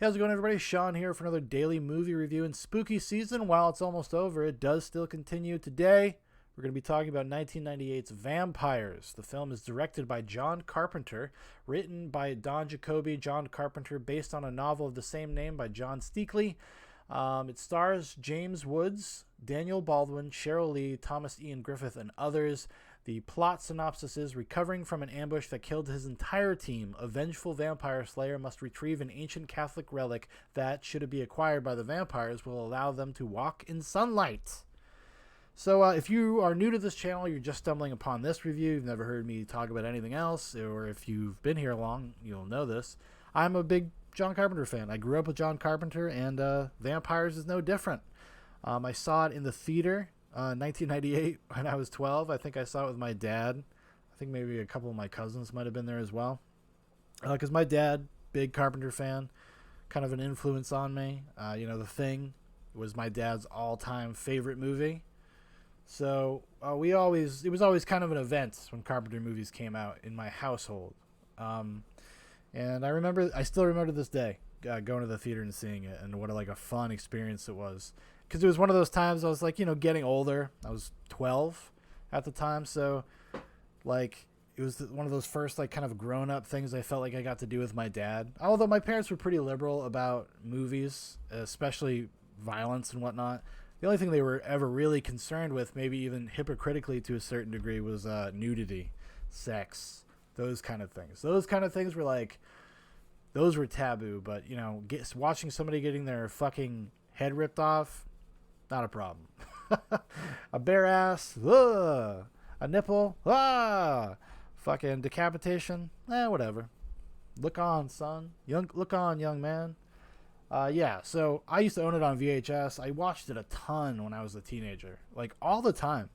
Hey, how's it going, everybody? Shaun here for another daily movie review. In spooky season, while it's almost over, it does still continue. Today, we're going to be talking about 1998's Vampires. The film is directed by John Carpenter, written by Don Jacoby, John Carpenter, based on a novel of the same name by John Steakley. It stars James Woods, Daniel Baldwin, Cheryl Lee, Thomas Ian Griffith, and others. The plot synopsis is: recovering from an ambush that killed his entire team, a vengeful vampire slayer must retrieve an ancient Catholic relic that, should it be acquired by the vampires, will allow them to walk in sunlight. So if you are new to this channel, you're just stumbling upon this review, you've never heard me talk about anything else, or if you've been here long, you'll know this. I'm a big John Carpenter fan. I grew up with John Carpenter, and Vampires is no different. I saw it in the theater 1998 when I was 12. I think I saw it with my dad. I think maybe a couple of my cousins might have been there as well. Because my dad, big Carpenter fan, kind of an influence on me. The Thing was my dad's all-time favorite movie. So it was always kind of an event when Carpenter movies came out in my household. And I still remember this day going to the theater and seeing it, and what a fun experience it was. Because it was one of those times I was getting older. I was 12 at the time, so it was one of those first kind of grown-up things I felt like I got to do with my dad. Although my parents were pretty liberal about movies, especially violence and whatnot. The only thing they were ever really concerned with, maybe even hypocritically to a certain degree, was nudity, sex, those kind of things. Those kind of things were those were taboo. But watching somebody getting their fucking head ripped off, not a problem. A bare ass, ugh. A nipple, fucking decapitation, whatever. Look on, son. Look on, young man. So I used to own it on VHS. I watched it a ton when I was a teenager, all the time.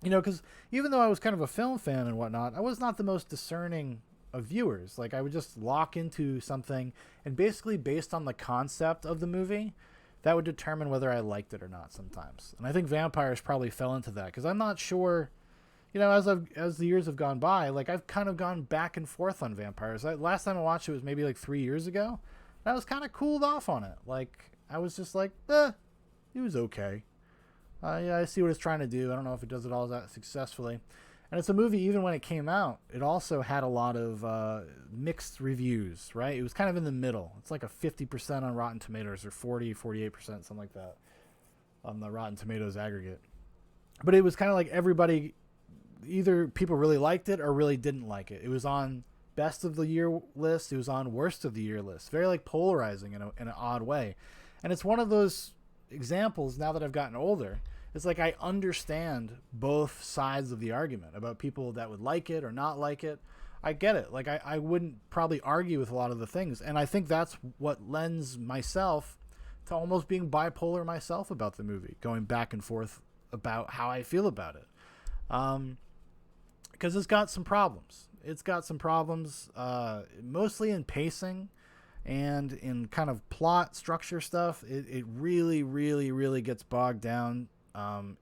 Because even though I was kind of a film fan and whatnot, I was not the most discerning of viewers. I would just lock into something, and basically based on the concept of the movie, that would determine whether I liked it or not sometimes. And I think Vampires probably fell into that, because I'm not sure, as the years have gone by, I've kind of gone back and forth on Vampires. Last time I watched it was maybe 3 years ago. And I was kind of cooled off on it. I was just it was okay. I see what it's trying to do. I don't know if it does it all that successfully. And it's a movie, even when it came out, it also had a lot of mixed reviews, right? It was kind of in the middle. It's a 50% on Rotten Tomatoes, or 48%, something like that, on the Rotten Tomatoes aggregate. But it was kind of everybody, either people really liked it or really didn't like it. It was on best of the year list. It was on worst of the year list. Very polarizing in an odd way. And it's one of those examples, now that I've gotten older, it's I understand both sides of the argument about people that would like it or not like it. I get it. I wouldn't probably argue with a lot of the things. And I think that's what lends myself to almost being bipolar myself about the movie, going back and forth about how I feel about it. Because it's got some problems. Mostly in pacing and in kind of plot structure stuff. It really, really, really gets bogged down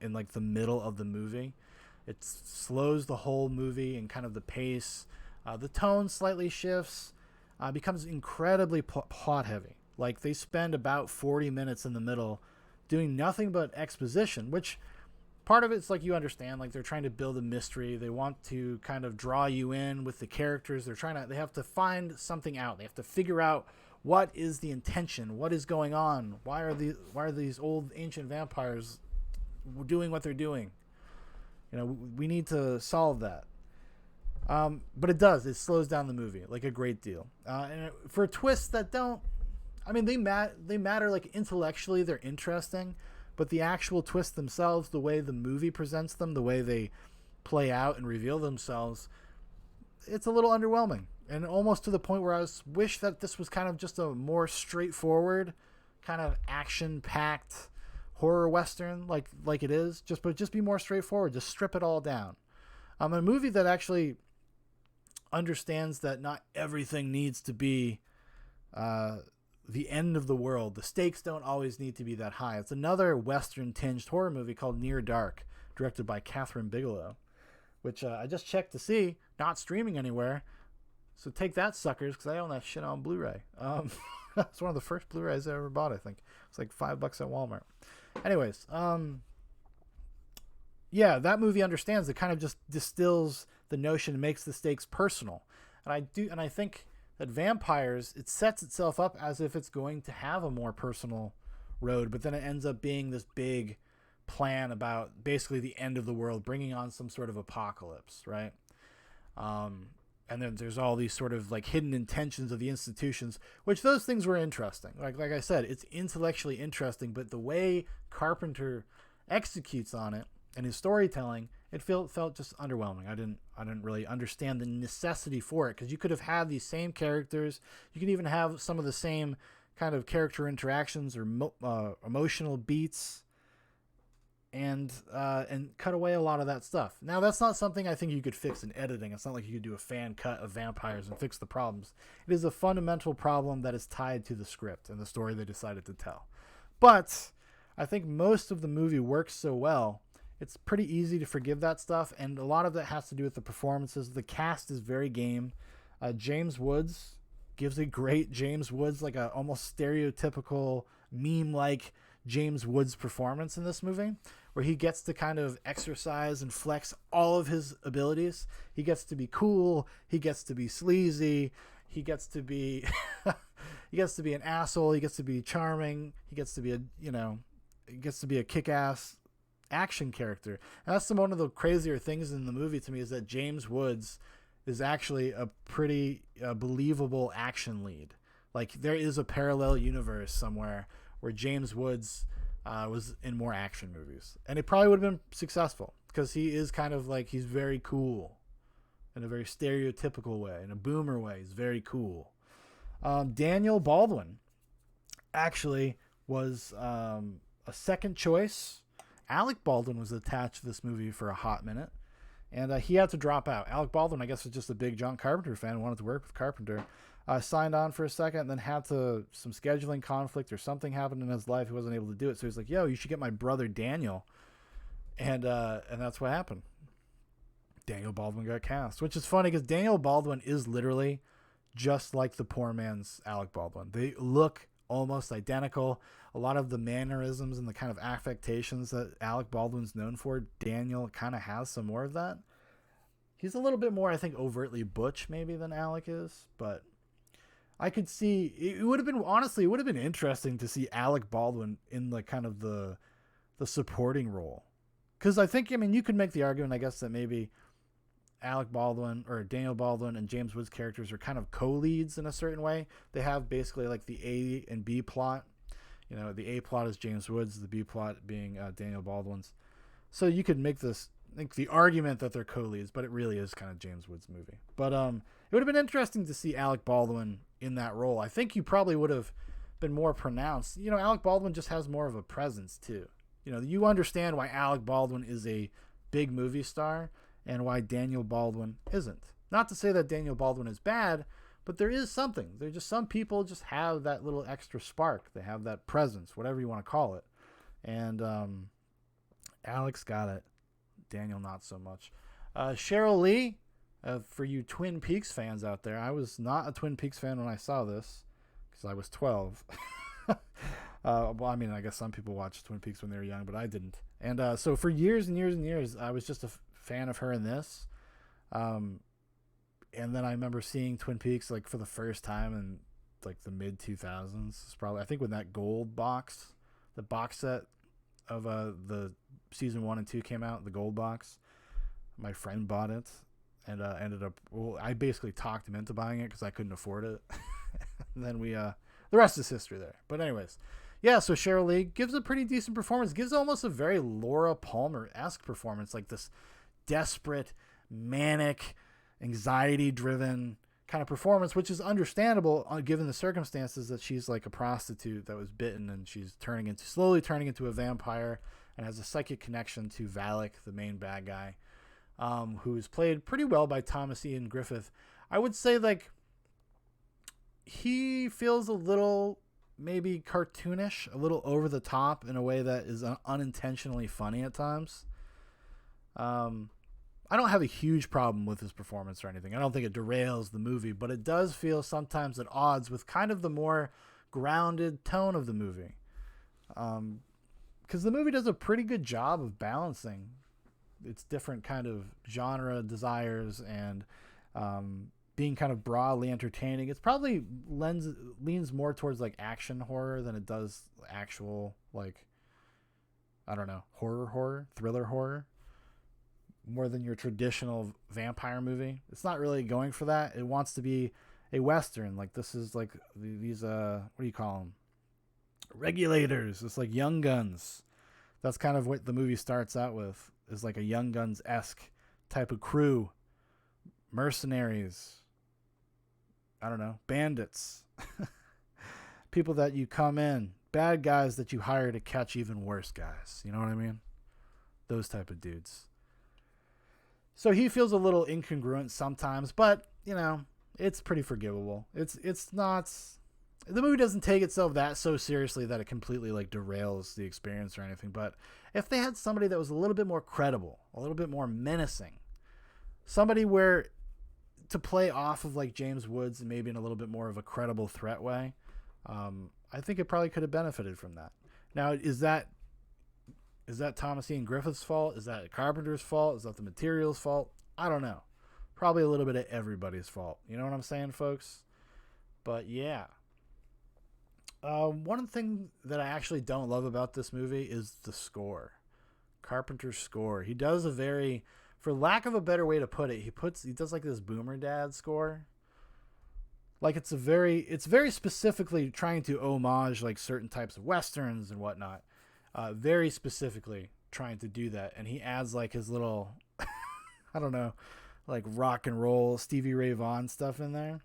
in the middle of the movie. It slows the whole movie and kind of the pace. The tone slightly shifts, becomes incredibly plot heavy. They spend about 40 minutes in the middle doing nothing but exposition, which part of it's you understand, they're trying to build a mystery. They want to kind of draw you in with the characters. They have to find something out. They have to figure out what is the intention, what is going on, why are these old ancient vampires doing what they're doing. We need to solve that. But it slows down the movie a great deal. And for twists that they matter intellectually, they're interesting, but the actual twists themselves, the way the movie presents them, the way they play out and reveal themselves, it's a little underwhelming. And almost to the point where I wish that this was kind of just a more straightforward, kind of action-packed horror western like it is. But just be more straightforward. Just strip it all down. A movie that actually understands that not everything needs to be the end of the world. The stakes don't always need to be that high. It's another western-tinged horror movie called Near Dark, directed by Catherine Bigelow, which I just checked to see, not streaming anywhere. So take that, suckers, because I own that shit on Blu-ray. It's one of the first Blu-rays I ever bought, I think. It's like $5 at Walmart. Anyways, yeah, that movie understands it, kind of just distills the notion and makes the stakes personal. And I think that Vampires, it sets itself up as if it's going to have a more personal road, but then it ends up being this big plan about basically the end of the world, bringing on some sort of apocalypse, right? And then there's all these sort of like hidden intentions of the institutions, which those things were interesting. Like I said, it's intellectually interesting, but the way Carpenter executes on it and his storytelling, it felt just underwhelming. I didn't really understand the necessity for it, because you could have had these same characters. You could even have some of the same kind of character interactions or emotional beats, and cut away a lot of that stuff. Now, that's not something I think you could fix in editing. It's not like you could do a fan cut of Vampires and fix the problems. It is a fundamental problem that is tied to the script and the story they decided to tell. But I think most of the movie works so well, it's pretty easy to forgive that stuff, and a lot of that has to do with the performances. The cast is very game. James Woods gives a great James Woods, like a almost stereotypical meme-like James Woods performance in this movie, where he gets to kind of exercise and flex all of his abilities. He gets to be cool. He gets to be sleazy. He gets to be he gets to be an asshole. He gets to be charming. He gets to be a kick-ass action character. And that's one of the crazier things in the movie to me, is that James Woods is actually a pretty believable action lead. Like, there is a parallel universe somewhere where James Woods was in more action movies, and it probably would have been successful, because he is kind of like, he's very cool in a very stereotypical way, in a boomer way. He's very cool. Daniel Baldwin actually was a second choice. Alec Baldwin was attached to this movie for a hot minute, and he had to drop out. Alec Baldwin, I guess, was just a big John Carpenter fan, wanted to work with Carpenter. Signed on for a second, and then had some scheduling conflict or something happened in his life. He wasn't able to do it, so he's like, yo, you should get my brother Daniel. And that's what happened. Daniel Baldwin got cast, which is funny, because Daniel Baldwin is literally just like the poor man's Alec Baldwin. They look almost identical. A lot of the mannerisms and the kind of affectations that Alec Baldwin's known for, Daniel kind of has some more of that. He's a little bit more, I think, overtly butch maybe than Alec is, but I could see it would have been interesting to see Alec Baldwin in like kind of the supporting role. Because I think, you could make the argument, I guess, that maybe Alec Baldwin or Daniel Baldwin and James Woods characters are kind of co-leads in a certain way. They have basically like the A and B plot. The A plot is James Woods, the B plot being Daniel Baldwin's. So you could make the argument that they're co-leads, but it really is kind of James Woods' movie. But it would have been interesting to see Alec Baldwin in that role. I think you probably would have been more pronounced. Alec Baldwin just has more of a presence too. You understand why Alec Baldwin is a big movie star and why Daniel Baldwin isn't. Not to say that Daniel Baldwin is bad, but there is something. There's just some people just have that little extra spark. They have that presence, whatever you want to call it. And Alex got it. Daniel not so much. Cheryl Lee, for you Twin Peaks fans out there, I was not a Twin Peaks fan when I saw this, because I was 12. Well, I guess some people watched Twin Peaks when they were young, but I didn't. And so for years and years and years, I was just a fan of her in this. And then I remember seeing Twin Peaks like for the first time in like the mid 2000s. It's probably, I think, when that gold box, the box set of the season 1 and 2 came out, the gold box. My friend bought it, and ended up. Well, I basically talked him into buying it because I couldn't afford it. And then the rest is history there. But anyways, yeah. So Cheryl Lee gives a pretty decent performance. Gives almost a very Laura Palmer-esque performance, like this desperate, manic, anxiety-driven kind of performance, which is understandable given the circumstances that she's like a prostitute that was bitten, and she's slowly turning into a vampire, and has a psychic connection to Valak, the main bad guy, who's played pretty well by Thomas Ian Griffith. I would say like he feels a little maybe cartoonish, a little over the top in a way that is unintentionally funny at times. I don't have a huge problem with his performance or anything. I don't think it derails the movie, but it does feel sometimes at odds with kind of the more grounded tone of the movie. Because the movie does a pretty good job of balancing its different kind of genre desires and being kind of broadly entertaining. It's probably leans more towards like action horror than it does actual, like, I don't know, thriller horror, more than your traditional vampire movie. It's not really going for that. It wants to be a Western. Like, this is like these, what do you call them? Regulators. It's like Young Guns. That's kind of what the movie starts out with, is like a Young Guns-esque type of crew. Mercenaries. I don't know. Bandits. People that you come in. Bad guys that you hire to catch even worse guys. You know what I mean? Those type of dudes. So he feels a little incongruent sometimes, but, you know, it's pretty forgivable. It's not... The movie doesn't take itself that so seriously that it completely like derails the experience or anything. But if they had somebody that was a little bit more credible, a little bit more menacing, somebody where to play off of like James Woods and maybe in a little bit more of a credible threat way, I think it probably could have benefited from that. Now, is that Thomas Ian Griffith's fault? Is that Carpenter's fault? Is that the material's fault? I don't know. Probably a little bit of everybody's fault. You know what I'm saying, folks? But yeah. One thing that I actually don't love about this movie is the score. Carpenter's score. He does a very, for lack of a better way to put it, he does like this Boomer Dad score. Like it's very specifically trying to homage like certain types of Westerns and whatnot. Very specifically trying to do that. And he adds like his little, I don't know, like rock and roll Stevie Ray Vaughan stuff in there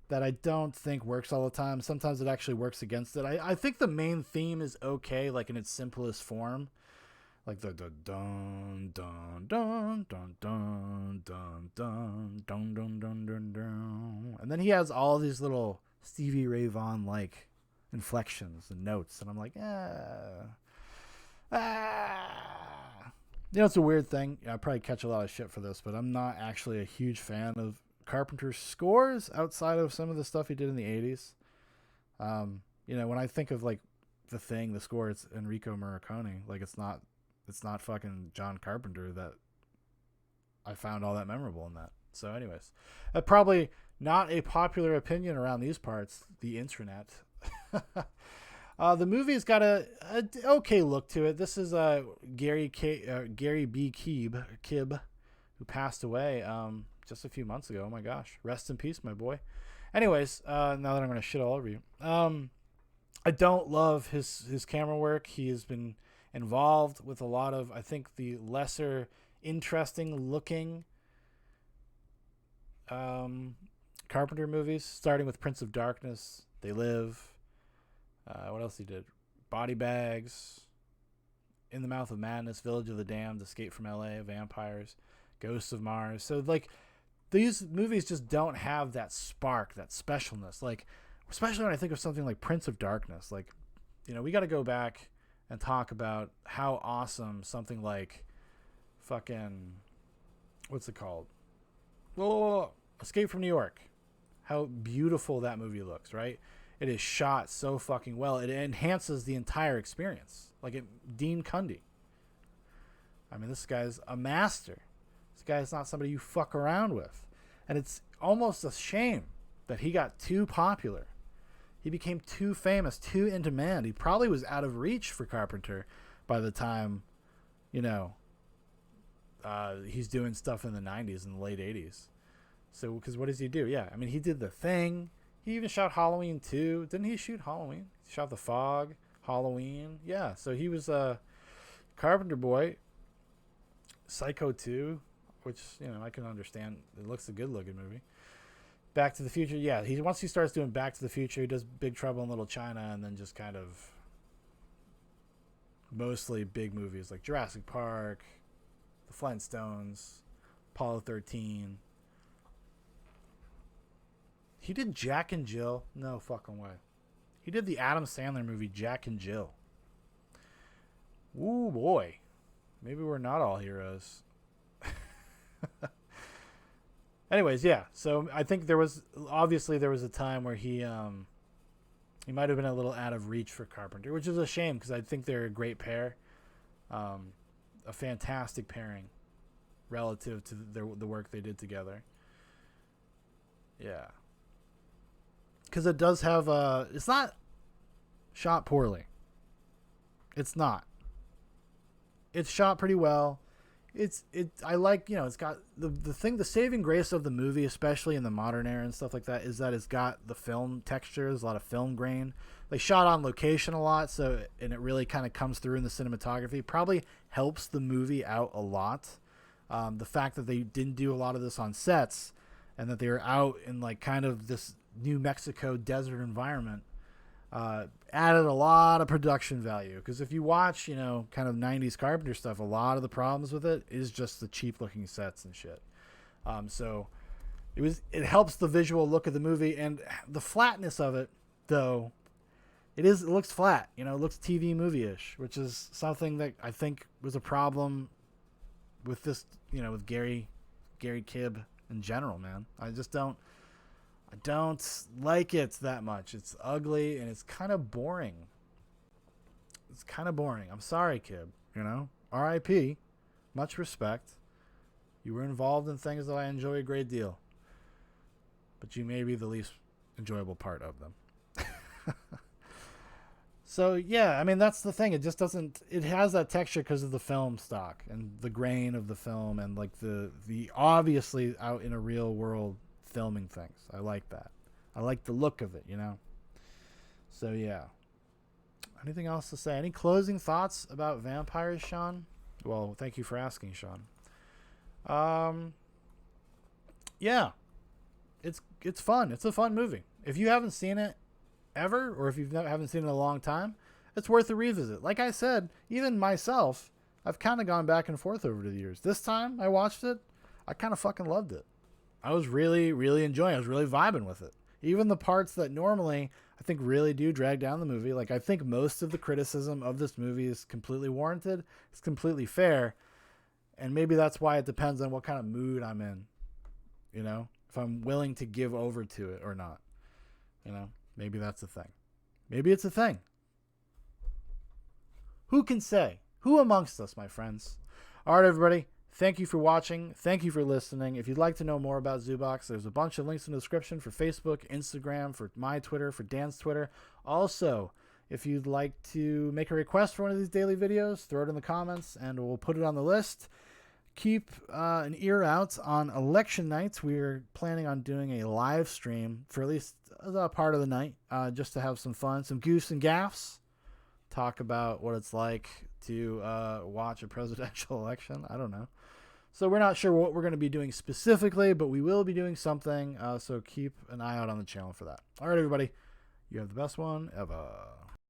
that I don't think works all the time. Sometimes it actually works against it. I think the main theme is okay, like in its simplest form. Like the dun dun dun dun dun dun dun dun dun dun dun dun. And then he has all these little Stevie Ray Vaughan like inflections and notes. And I'm like, You know, it's a weird thing. I probably catch a lot of shit for this, but I'm not actually a huge fan of Carpenter's scores outside of some of the stuff he did in the 80s. You know, when I think of like The Thing, the score, it's Enrico Morricone. Like it's not fucking John Carpenter that I found all that memorable in that. So anyways, probably not a popular opinion around these parts, the intranet. The movie's got a okay look to it. This is Gary B. Kibb, who passed away just a few months ago. Oh my gosh. Rest in peace, my boy. Anyways, now that I'm going to shit all over you. I don't love his camera work. He has been involved with a lot of, I think, the lesser interesting looking Carpenter movies, starting with Prince of Darkness, They Live. What else he did? Body Bags, In the Mouth of Madness, Village of the Damned, Escape from L.A., Vampires, Ghosts of Mars. So, like, these movies just don't have that spark, that specialness. Like, especially when I think of something like Prince of Darkness. Like, you know, we got to go back and talk about how awesome something like fucking, what's it called? Oh, Escape from New York. How beautiful that movie looks, right? It is shot so fucking well. It enhances the entire experience. Like Dean Cundey. I mean, this guy's a master. This guy is not somebody you fuck around with. And it's almost a shame that he got too popular. He became too famous, too in demand. He probably was out of reach for Carpenter by the time, you know, he's doing stuff in the 90s and the late 80s. So, because what does he do? Yeah, I mean, he did The Thing. He even shot Halloween 2. Didn't he shoot Halloween? He shot The Fog, Halloween. Yeah, so he was a Carpenter boy. Psycho 2, which, you know, I can understand. It looks a good-looking movie. Back to the Future, yeah. Once he starts doing Back to the Future, he does Big Trouble in Little China, and then just kind of mostly big movies like Jurassic Park, The Flintstones, Apollo 13. He did Jack and Jill. No fucking way. He did the Adam Sandler movie Jack and Jill. Ooh, boy. Maybe we're not all heroes. Anyways, yeah. So I think there was a time where he He might have been a little out of reach for Carpenter, which is a shame because I think they're a great pair, a fantastic pairing relative to the work they did together. Yeah, because it does have it's not shot poorly. It's not. It's shot pretty well. I like, it's got the saving grace of the movie, especially in the modern era and stuff like that, is that it's got the film textures, a lot of film grain. They shot on location a lot, and it really kind of comes through in the cinematography. Probably helps the movie out a lot. The fact that they didn't do a lot of this on sets and that they were out in like kind of this New Mexico desert environment added a lot of production value, because if you watch kind of 90s Carpenter stuff, a lot of the problems with it is just the cheap looking sets and shit. So it helps the visual look of the movie, and the flatness of it, though, it looks flat, it looks TV movie-ish, which is something that I think was a problem with this, with Gary Kibb in general, man. I don't like it that much. It's ugly and it's kind of boring. I'm sorry, Kib. R.I.P. Much respect. You were involved in things that I enjoy a great deal, but you may be the least enjoyable part of them. So, yeah, I mean, that's the thing. It just doesn't... It has that texture because of the film stock and the grain of the film and, like, the obviously out in a real world filming things. I like that. I like the look of it, So, yeah. Anything else to say? Any closing thoughts about vampires, Shaun? Well, thank you for asking, Shaun. Yeah. It's fun. It's a fun movie. If you haven't seen it ever, or if you haven't seen it in a long time, it's worth a revisit. Like I said, even myself, I've kind of gone back and forth over the years. This time I watched it, I kind of fucking loved it. I was really, really enjoying it. I was really vibing with it. Even the parts that normally I think really do drag down the movie. Like, I think most of the criticism of this movie is completely warranted. It's completely fair. And maybe that's why it depends on what kind of mood I'm in. If I'm willing to give over to it or not. Maybe that's a thing. Maybe it's a thing. Who can say? Who amongst us, my friends? All right, everybody. Thank you for watching. Thank you for listening. If you'd like to know more about Zoobox, there's a bunch of links in the description for Facebook, Instagram, for my Twitter, for Dan's Twitter. Also, if you'd like to make a request for one of these daily videos, throw it in the comments and we'll put it on the list. Keep an ear out on election nights. We're planning on doing a live stream for at least a part of the night, just to have some fun, some goofs and gaffs, talk about what it's like to watch a presidential election. I don't know. So we're not sure what we're going to be doing specifically, but we will be doing something. So keep an eye out on the channel for that. All right, everybody. You have the best one ever.